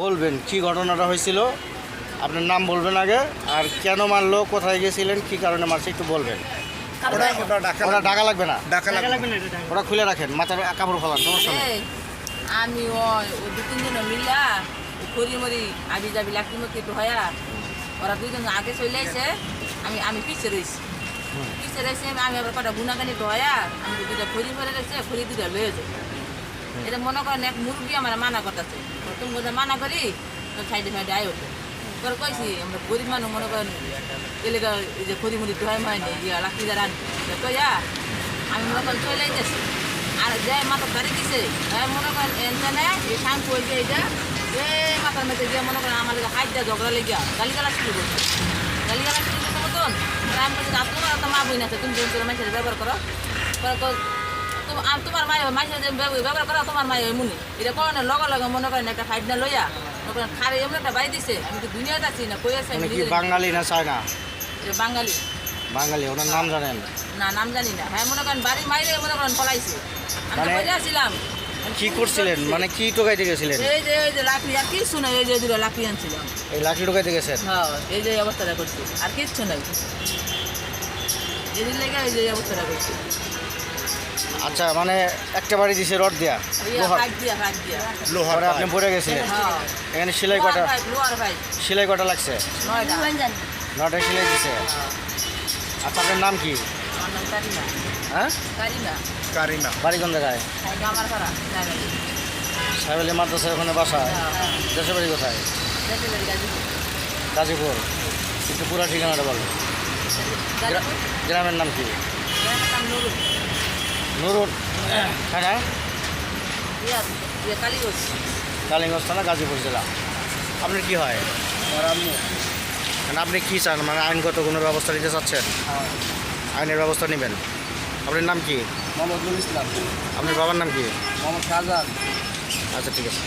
বলবেন কি ঘটনাটা হয়েছিল, আপনার নাম বলবেন আগে, আর কেন মারলো, কোথায় গেছিলেন, কি কারণে মারছে একটু বলবেন। ওটা ডাকা লাগবে না, ওটা খুলে রাখেন, মাথার কাপড় ফেলান, সমস্যা নেই। আমি ওই 2-3 জন মিলা খড়ি মরি আবি যাবি লাকি মতো একটু হয়া ওরা 2 জন আগে চলে আসে, আমি পিছিয়ে রয়েছি। আমি আবার কটা গুনাগানি ধয়া আমি 2টা খড়ি ভরে রয়েছে, খড়ি 2টা লয়ে যায়। এটা মনে করেন এক মুরগি আমার মানা করতেছে, তুমি বোধহয় মানা করি সাইডে সাইডে আয় ওঠে। পরে কইছি আমরা গরিব মানুষ মনে করেন এলাকা এই যে খড়ি মুড়ি ধোয় হয়নি ইয়া লাকি যারা কইয়া আমি মনে করেন চলে যাইতেছি। আর যে মাথার দাঁড়িয়ে দিছে মনে করেন এনজানে এই শ্যাম্পু হয়েছে এইটা এই মাথার মধ্যে গিয়ে মনে করেন আমার হাইট দেওয়া ঝগড়া লেগে গালিগালা শুরু করছে। গালিগালা শুরু করতে মতন আমি বলছি তোমার তো মা বই না তুমি তোমার মানুষের ব্যবহার করো, তোমার মায়ের ব্যবহার করো, তোমার মায়ের মুনি এটা করেন লগে লগে মনে করেন একটা ফাইট না লইয়া মনে করেন খারে এমন একটা বাড়ি দিছে। আমি তো দুনিয়াতে আছি না কই আছে বাঙালি না চায়না? বাঙালি। বাঙালি, ওনার নাম জানেন না? নাম জানি না। হ্যাঁ মনে করেন বাড়ি মাইরে মনে করেন পলাইছে। আমি তো বলে আসছিলাম কি করছিলেন, মানে কি টোকাইতে গেছিলেন? এই যে লাকড়ি আর কিছু নাই, এই যে দুটো লাকড়ি আনছিলাম, এই লাকড়ি টোকাইতে গেছেন? হ্যাঁ এই যে অবস্থাটা করছি আর কিচ্ছু নাই, এদিন লেগে এই যে অবস্থাটা করছি। আচ্ছা, মানে একটা বাড়ি দিছে রড দিয়া, লোহার, আপনি পড়ে গেছিলেন। এখানে সেলাই কটা, সেলাই কটা লাগছে? 9টা সেলাই দিছে। আচ্ছা, আপনার নাম কি? হ্যাঁ, কারিনা। বাড়ি কোন জায়গায়? সাহেব আলী মাদ্রাসার ওখানে বাসা। দেশের বাড়ি কোথায়? গাজীপুর। একটু পুরা ঠিকানাটা বলো। গ্রামের নাম কি? নুরুল থানা, কালীগঞ্জ থানা, গাজীপুর জেলা। আপনার কি হয়? মানে আপনি কী চান, মানে আইনগত কোনো ব্যবস্থা নিতে চাচ্ছেন? আইনের ব্যবস্থা নেবেন। আপনার নাম কি? মোহাম্মদুল ইসলাম। আপনার বাবার নাম কি? মোহাম্মদ শাহজাহান। আচ্ছা, ঠিক আছে।